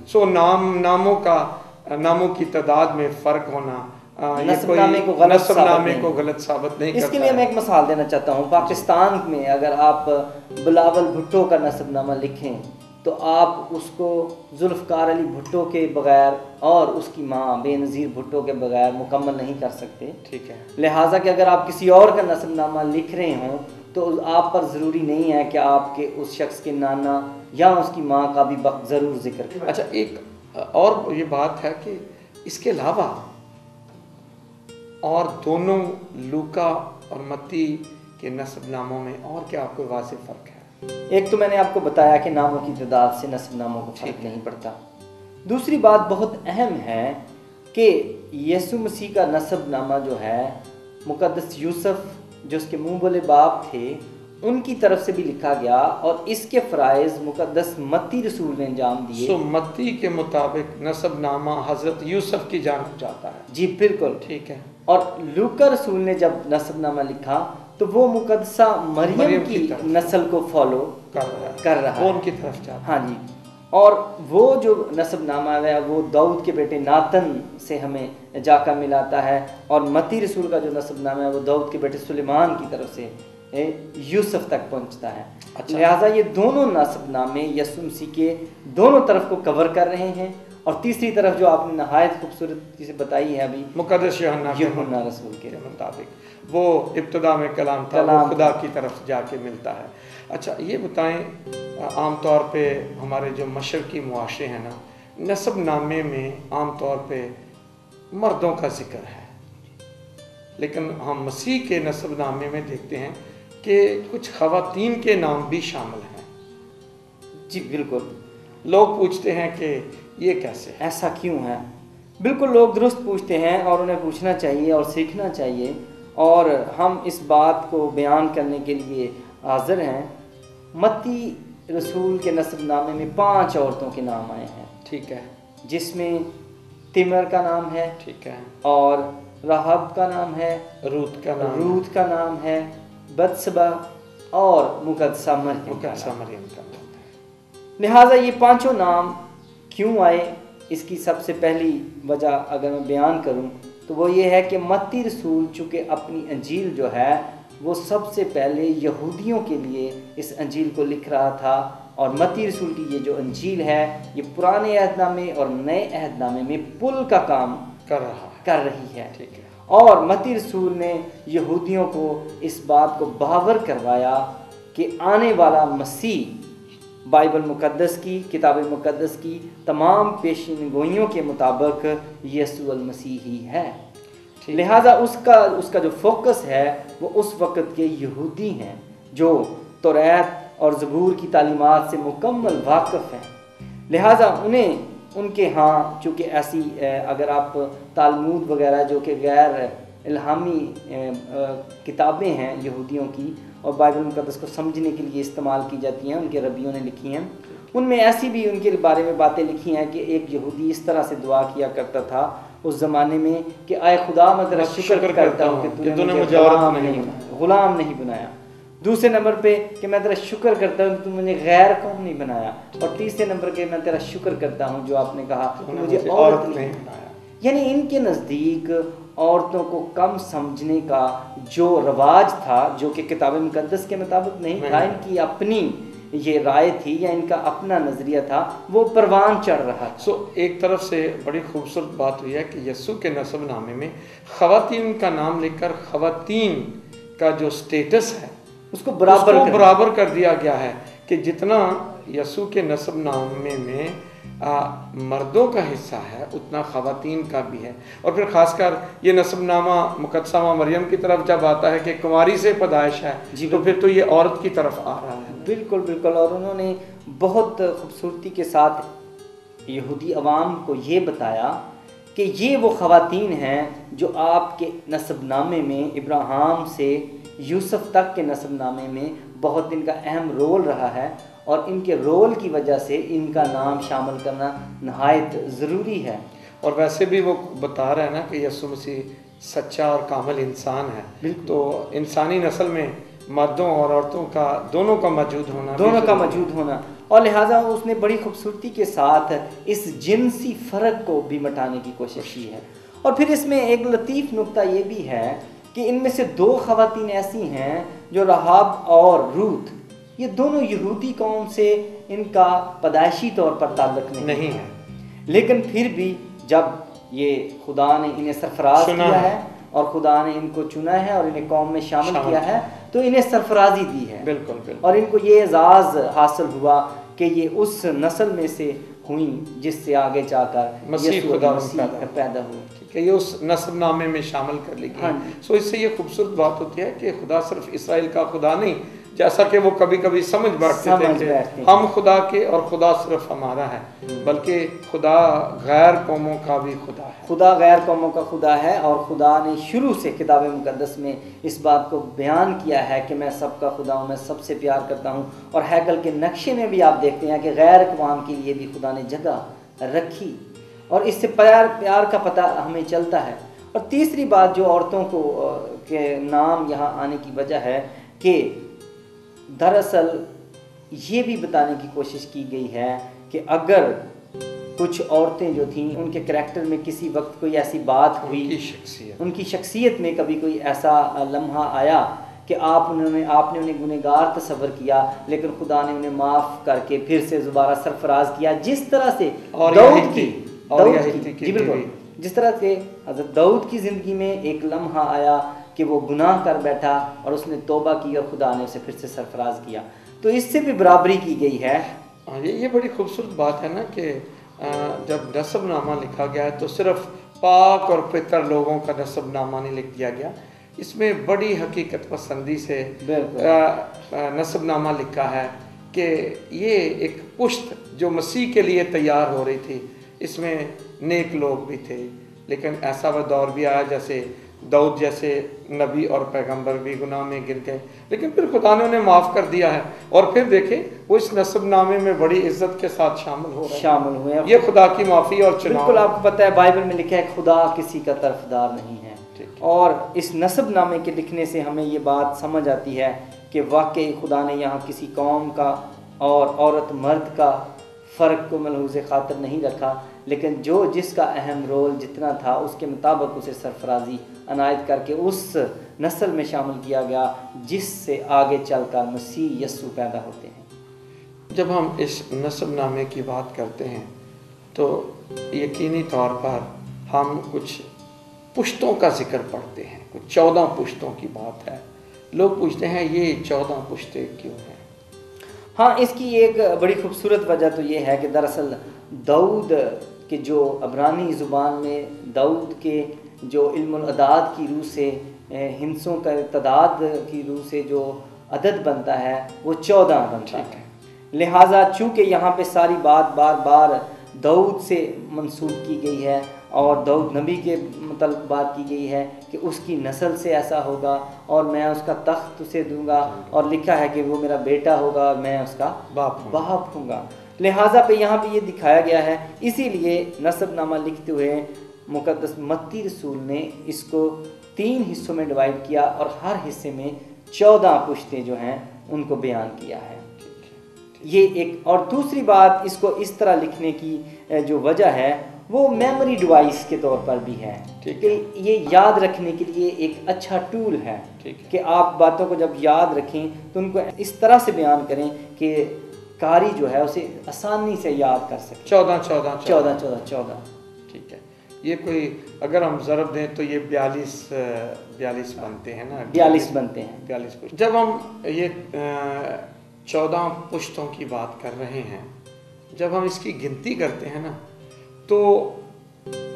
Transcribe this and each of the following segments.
सो नामों की तादाद में फ़र्क होना नस्बनामे को गलत साबित नहीं करता। इसके लिए मैं एक मिसाल देना चाहता हूँ। पाकिस्तान में अगर आप बिलावल भुट्टो का नस्बनामा लिखें तो आप उसको जुल्फ़कार अली भुट्टो के बगैर और उसकी माँ बेनज़ीर भुट्टो के बगैर मुकम्मल नहीं कर सकते। ठीक है। लिहाजा कि अगर आप किसी और का नस्बनामा लिख रहे हों तो आप पर ज़रूरी नहीं है कि आपके उस शख्स के नाना या उसकी माँ का भी ज़रूर जिक्र करें। अच्छा, एक और ये बात है कि इसके अलावा और दोनों लूका और मत्ती के नस्बनामों में और क्या कोई वाज़ेह फ़र्क है? एक तो मैंने आपको बताया कि नामों की तादाद से नस्बनामों को फ़र्क नहीं पड़ता। दूसरी बात बहुत अहम है कि यीशु मसीह का नस्बनामा जो है मुक़द्दस यूसुफ जो उसके मुँह बोले बाप थे उनकी तरफ से भी लिखा गया और इसके फ़राइज़ मुक़द्दस मत्ती रसूल ने अंजाम दिए। सो मत्ती के मुताबिक नस्बनामा हज़रत यूसुफ की जानब जाता है। जी बिल्कुल ठीक है। और लूका रसूल ने जब नस्बनामा लिखा तो वो मुक़द्दसा मरियम की नस्ल को फॉलो कर रहा है, वो उनकी तरफ जाता है। हाँ जी। और वो जो नस्बनामा है वो दाऊद के बेटे नातन से हमें जाकर मिलाता है और मत्ती रसूल का जो नस्बनामा है वो दाऊद के बेटे सुलेमान की तरफ से यूसुफ तक पहुंचता है। अच्छा। लिहाजा ये दोनों नस्बनामे यीशु मसीह के दोनों तरफ को कवर कर रहे हैं। और तीसरी तरफ जो आपने नहायत खूबसूरती से बताई है अभी मुक़द्दस यूहन्ना रसूल के मुताबिक वो इब्तिदा में कलाम था, वो खुदा की तरफ जाके मिलता है। अच्छा, ये बताएं, आम तौर पे हमारे जो मशरकी मुआशरे हैं ना, नस्बनामे में आम तौर पे मर्दों का जिक्र है, लेकिन हम मसीह के नस्बनामे में देखते हैं कि कुछ ख़वातीन के नाम भी शामिल हैं। जी बिल्कुल। लोग पूछते हैं कि ये कैसे, ऐसा क्यों है? बिल्कुल, लोग दुरुस्त पूछते हैं और उन्हें पूछना चाहिए और सीखना चाहिए, और हम इस बात को बयान करने के लिए हाज़िर हैं। मत्ती रसूल के नस्बनामे में 5 औरतों के नाम आए हैं। ठीक है। जिसमें तिमर का नाम है, ठीक है, और राहब का नाम है, रूत का नाम है, बत्सबा और मुक़द्दसा मरियम का नाम है। लिहाजा ये 5 नाम क्यों आए, इसकी सबसे पहली वजह अगर मैं बयान करूं तो वो ये है कि मत्ती रसूल चूँकि अपनी अंजील जो है वो सबसे पहले यहूदियों के लिए इस अंजील को लिख रहा था, और मत्ती रसूल की ये जो अंजील है ये पुराने अहदनामे और नए अहदनामे में पुल का काम कर रही है। ठीक है। और मत्ती रसूल ने यहूदियों को इस बात को बावर करवाया कि आने वाला मसीह बाइबल मुक़द्दस की, किताब मुक़द्दस की तमाम पेशिनगोइयों के मुताबिक यीशु अल मसीह ही है। लिहाजा उसका जो फोकस है वो उस वक़्त के यहूदी हैं जो तौरात और ज़बूर की तालीमात से मुकम्मल वाक़िफ़ हैं। लिहाजा उनके यहाँ चूँकि ऐसी अगर आप तालमूद वगैरह जो कि गैर इल्हामी किताबें हैं यहूदियों की और बाइबल मुक़द्दस को समझने के लिए इस्तेमाल की जाती हैं, उनके रबियों ने लिखी हैं, उनमें ऐसी भी उनके बारे में बातें लिखी हैं कि एक यहूदी इस तरह से दुआ किया करता था उस ज़माने में कि आए खुदा मैं तेरा शुक्र करता हूँ कि तूने मुझे ग़ुलाम नहीं बनाया। दूसरे नंबर पे कि मैं तेरा शुक्र करता हूँ कि तू मुझे गैर कौम नहीं बनाया। और तीसरे नंबर के मैं तेरा शुक्र करता हूँ जो आपने कहा कि मुझे औरत नहीं बनाया। यानी इनके नज़दीक औरतों को कम समझने का जो रवाज था, जो कि किताब मुक़द्दस के मुताबिक नहीं था, इनकी अपनी ये राय थी या इनका अपना नज़रिया था, वो परवान चढ़ रहा था। एक तरफ से बड़ी खूबसूरत बात हुई है कि यीशु के नस्बनामे में ख़वातीन का नाम लिखकर ख़वातीन का जो स्टेटस है उसको बराबर कर दिया गया है कि जितना यीशु के नस्बनामे में मर्दों का हिस्सा है उतना ख़वातीन का भी है। और फिर ख़ासकर ये नस्बनामा मुक़द्दसा मरियम की तरफ जब आता है कि कुंवारी से पैदाइश है तो फिर तो ये औरत की तरफ आ रहा है। बिल्कुल बिल्कुल। और उन्होंने बहुत खूबसूरती के साथ यहूदी अवाम को ये बताया कि ये वो ख़वातीन हैं जो आपके नस्बनामे में इब्राहिम से यूसुफ तक के नस्बनामे में बहुत इनका अहम रोल रहा है, और इनके रोल की वजह से इनका नाम शामिल करना नहायत ज़रूरी है। और वैसे भी वो बता रहा है ना कि यीशु मसीह सच्चा और कामिल इंसान है, तो इंसानी नस्ल में मर्दों और औरतों का दोनों का मौजूद होना اور لہٰذا اس نے بڑی خوبصورتی کے ساتھ اس جنسی فرق کو بھی مٹانے کی کوشش کی ہے۔ اور پھر اس میں ایک لطیف نکتہ یہ بھی ہے کہ ان میں سے 2 خواتین ایسی ہیں جو رحاب اور روت، یہ دونوں یہودی قوم سے ان کا پیدائشی طور پر تعلق نہیں ہے، لیکن پھر بھی جب یہ خدا نے انہیں سرفراز کیا ہے اور خدا نے ان کو چنا ہے اور انہیں قوم میں شامل کیا ہے تو انہیں سرفرازی دی ہے، بالکل، اور ان کو یہ اعزاز حاصل ہوا کہ یہ اس نسل میں سے ہوئیں جس سے آگے جا کر مسیح خدا پیدا ہوئی، کہ یہ اس نسب نامے میں شامل کر لی گئی۔ سو اس سے یہ خوبصورت بات ہوتی ہے کہ خدا صرف اسرائیل کا خدا نہیں، جیسا کہ وہ کبھی کبھی سمجھ بیٹھتے تھے کہ ہم خدا کے اور خدا صرف ہمارا ہے، بلکہ خدا غیر قوموں کا بھی خدا ہے، خدا غیر قوموں کا خدا ہے۔ اور خدا نے شروع سے کتاب مقدس میں اس بات کو بیان کیا ہے کہ میں سب کا خدا ہوں، میں سب سے پیار کرتا ہوں، اور ہیکل کے نقشے میں بھی آپ دیکھتے ہیں کہ غیر اقوام کے لیے بھی خدا نے جگہ رکھی، اور اس سے پیار کا پتہ ہمیں چلتا ہے۔ اور تیسری بات جو عورتوں کو کے نام یہاں آنے کی وجہ ہے کہ دراصل یہ بھی بتانے کی کوشش کی گئی ہے کہ اگر کچھ عورتیں جو تھیں ان کے کریکٹر میں کسی وقت کوئی ایسی بات ہوئی، ان کی شخصیت میں کبھی کوئی ایسا لمحہ آیا کہ آپ نے انہیں گنہگار تصور کیا، لیکن خدا نے انہیں معاف کر کے پھر سے دوبارہ سرفراز کیا، جس طرح سے داؤد کی جی بالکل، جس طرح سے حضرت داؤد کی زندگی میں ایک لمحہ آیا کہ وہ گناہ کر بیٹھا اور اس نے توبہ کی اور خدا نے اسے پھر سے سرفراز کیا، تو اس سے بھی برابری کی گئی ہے۔ یہ بڑی خوبصورت بات ہے نا کہ جب نسب نامہ لکھا گیا ہے تو صرف پاک اور پتر لوگوں کا نسب نامہ نہیں لکھ دیا گیا، اس میں بڑی حقیقت پسندی سے نسب نامہ لکھا ہے کہ یہ ایک پشت جو مسیح کے لیے تیار ہو رہی تھی، اس میں نیک لوگ بھی تھے، لیکن ایسا وہ دور بھی آیا جیسے داؤد جیسے نبی اور پیغمبر بھی گناہ میں گر گئے، لیکن پھر خدا نے انہیں معاف کر دیا ہے، اور پھر دیکھیں وہ اس نسب نامے میں بڑی عزت کے ساتھ شامل ہوئے۔ یہ خدا کی معافی اور چناؤ، بالکل آپ کو پتہ ہے بائبل میں لکھا ہے خدا کسی کا طرفدار نہیں ہے، اور اس نسب نامے کے لکھنے سے ہمیں یہ بات سمجھ آتی ہے کہ واقعی خدا نے یہاں کسی قوم کا اور عورت مرد کا فرق کو ملحوظ خاطر نہیں رکھا، لیکن جس کا اہم رول جتنا تھا اس کے مطابق اسے سرفرازی عنایت کر کے اس نسل میں شامل کیا گیا جس سے آگے چل کر مسیح یسوع پیدا ہوتے ہیں۔ جب ہم اس نسب نامے کی بات کرتے ہیں تو یقینی طور پر ہم کچھ پشتوں کا ذکر پڑھتے ہیں، کچھ 14 پشتوں کی بات ہے۔ لوگ پوچھتے ہیں یہ 14 پشتیں کیوں ہیں؟ ہاں، اس کی ایک بڑی خوبصورت وجہ تو یہ ہے کہ دراصل داؤد کے جو عبرانی زبان میں داؤد کے جو علم الاعداد کی روح سے ہندسوں کا تعداد کی روح سے جو عدد بنتا ہے وہ 14 بنتا ہے، لہٰذا چونکہ یہاں پہ ساری بات بار بار داؤد سے منسوب کی گئی ہے اور داؤد نبی کے متعلق بات کی گئی ہے کہ اس کی نسل سے ایسا ہوگا اور میں اس کا تخت اسے دوں گا، اور لکھا ہے کہ وہ میرا بیٹا ہوگا اور میں اس کا باپ ہوں گا، لہٰذا پہ یہاں پہ یہ دکھایا گیا ہے۔ اسی لیے نسب نامہ لکھتے ہوئے مقدس متی رسول نے اس کو 3 حصوں میں ڈیوائیڈ کیا اور ہر حصے میں 14 پشتیں جو ہیں ان کو بیان کیا ہے۔ یہ ایک اور دوسری بات اس کو اس طرح لکھنے کی جو وجہ ہے وہ میموری ڈیوائس کے طور پر بھی ہے کہ یہ یاد رکھنے کے لیے ایک اچھا ٹول ہے کہ آپ باتوں کو جب یاد رکھیں تو ان کو اس طرح سے بیان کریں کہ قاری جو ہے اسے آسانی سے یاد کر سکے۔ 14 ٹھیک ہے، یہ کوئی اگر ہم ضرب دیں تو یہ 42 بنتے ہیں نا، 42 بنتے ہیں۔ 42 پشت۔ جب ہم یہ 14 پشتوں کی بات کر رہے ہیں، جب ہم اس کی گنتی کرتے ہیں نا تو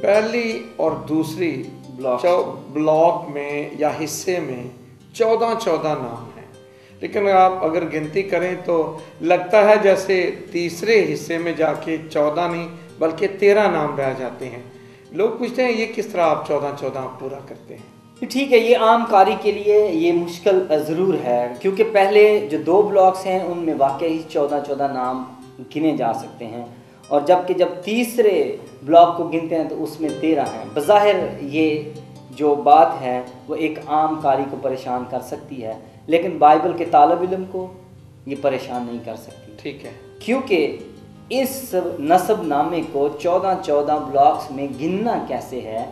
پہلی اور دوسری بلاک میں یا حصے میں 14 نام ہیں، لیکن آپ اگر گنتی کریں تو لگتا ہے جیسے تیسرے حصے میں جا کے 14 نہیں بلکہ 13 نام رہ جاتے ہیں۔ لوگ پوچھتے ہیں یہ کس طرح آپ 14 پورا کرتے ہیں؟ ٹھیک ہے، یہ عام قاری کے لیے یہ مشکل ضرور ہے، کیونکہ پہلے جو 2 بلاکس ہیں ان میں واقعی 14 نام گنے جا سکتے ہیں، اور جب تیسرے بلاک کو گنتے ہیں تو اس میں 13 ہیں۔ بظاہر یہ جو بات ہے وہ ایک عام قاری کو پریشان کر سکتی ہے، لیکن بائبل کے طالب علم کو یہ پریشان نہیں کر سکتی۔ ٹھیک ہے، کیونکہ اس نسب نامے کو 14 بلاکس میں گننا کیسے ہے